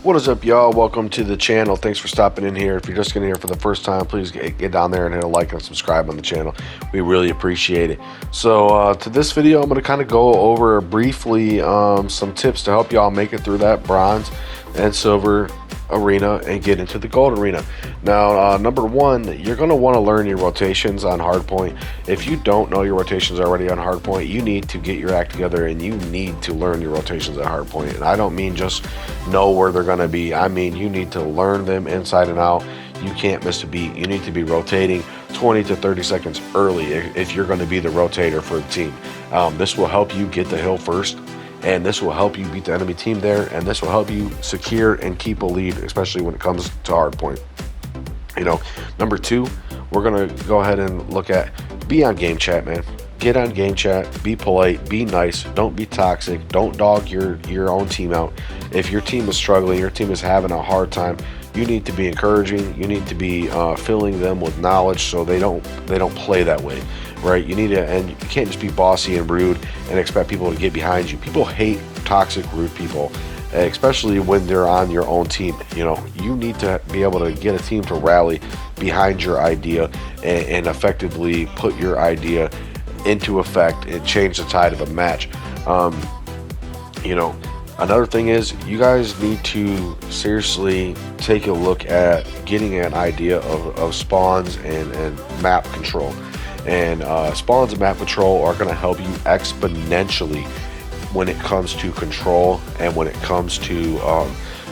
What is up, y'all? Welcome to the channel. Thanks for stopping in here. If you're just getting here for the first time, please get down there and hit a like and subscribe on the channel. We really appreciate it. So to this video, I'm going to kind of go over briefly some tips to help y'all make it through that bronze and silver arena and get into the gold arena. Now, number one, you're going to want to learn your rotations on hardpoint. If you don't know your rotations already on hardpoint, you need to get your act together and you need to learn your rotations at hardpoint. And I don't mean just know where they're going to be. I mean you need to learn them inside and out. You can't miss a beat. You need to be rotating 20 to 30 seconds early if you're going to be the rotator for the team. This will help you get the hill first, and this will help you beat the enemy team there, and this will help you secure and keep a lead, especially when it comes to hardpoint. Number two, we're gonna go ahead and look at be on game chat, man. Get on game chat, be polite, be nice, don't be toxic, don't dog your own team out. If your team is struggling, your team is having a hard time, you need to be encouraging, you need to be filling them with knowledge so they don't play that way, right? You need to, and you can't just be bossy and rude and expect people to get behind you. People hate toxic, rude people, especially when they're on your own team. You need to be able to get a team to rally behind your idea and effectively put your idea into effect and change the tide of a match. Another thing is you guys need to seriously take a look at getting an idea of spawns and map control. And spawns and map control are going to help you exponentially when it comes to control and when it comes to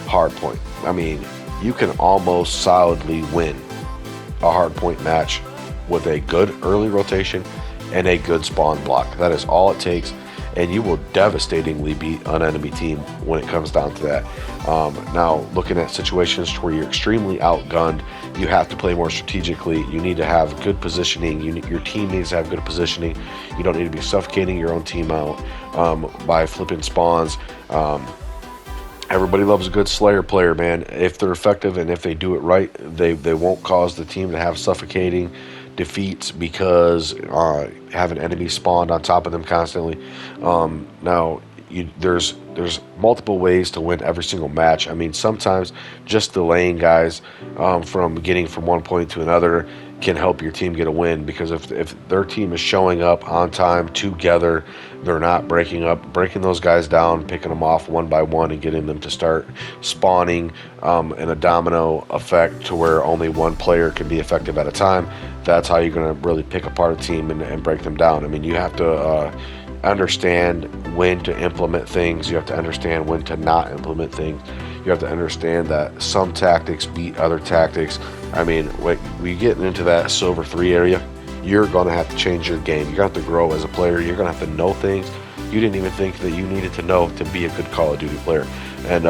hardpoint. I mean, you can almost solidly win a hardpoint match with a good early rotation and a good spawn block. That is all it takes, and you will devastatingly beat an enemy team when it comes down to that. Now, looking at situations where you're extremely outgunned, you have to play more strategically. You need to have good positioning. Your team needs to have good positioning. You don't need to be suffocating your own team out by flipping spawns. Everybody loves a good Slayer player, man. If they're effective and if they do it right, they won't cause the team to have suffocating defeats because having enemies spawned on top of them constantly. Now, there's multiple ways to win every single match. I mean, sometimes just delaying guys from getting from one point to another can help your team get a win, because if their team is showing up on time together, they're not breaking those guys down, picking them off one by one and getting them to start spawning in a domino effect to where only one player can be effective at a time. That's how you're going to really pick apart a team and break them down. I mean, you have to understand when to implement things. You have to understand when to not implement things. You have to understand that some tactics beat other tactics. I mean, when we get into that silver 3 area, you're going to have to change your game. You're going to have to grow as a player. You're going to have to know things you didn't even think that you needed to know to be a good Call of Duty player. And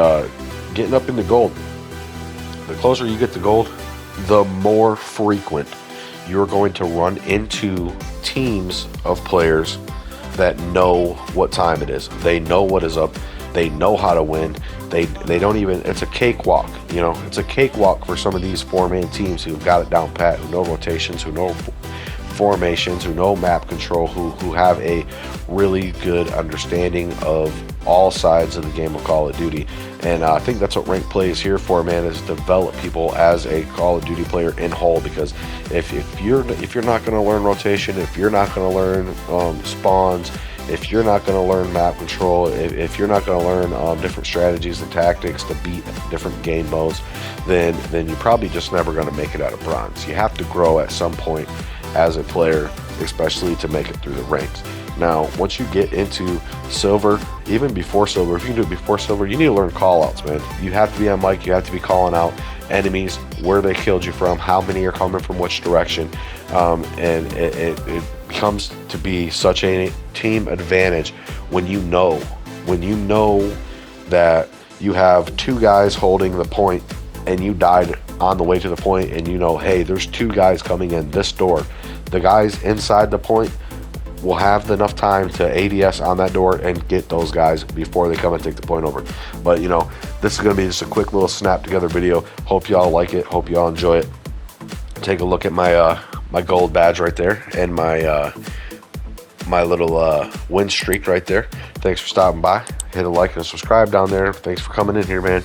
getting up into gold, the closer you get to gold, the more frequent you're going to run into teams of players that know what time it is. They know what is up. They know how to win. They don't even, it's a cakewalk. It's a cakewalk for some of these 4-man teams who've got it down pat, who know rotations, who know formations, who know map control, who have a really good understanding of all sides of the game of Call of Duty. And I think that's what ranked play is here for, man, is develop people as a Call of Duty player in whole. Because if you're not going to learn rotation, if you're not going to learn spawns, if you're not going to learn map control, if you're not going to learn different strategies and tactics to beat different game modes, then you're probably just never going to make it out of bronze. You have to grow at some point as a player, especially to make it through the ranks. Now, once you get into silver, even before silver, if you can do it before silver, you need to learn call-outs, man. You have to be on mic. You have to be calling out enemies, where they killed you from, how many are coming from which direction, and it becomes to be such a team advantage when you know that you have 2 guys holding the point and you died on the way to the point, and hey, there's 2 guys coming in this door. The guys inside the point will have enough time to ADS on that door and get those guys before they come and take the point over. But this is going to be just a quick little snap together video. Hope y'all like it. Hope y'all enjoy it. Take a look at my my gold badge right there and my my little win streak right there. Thanks for stopping by. Hit a like and a subscribe down there. Thanks for coming in here, man.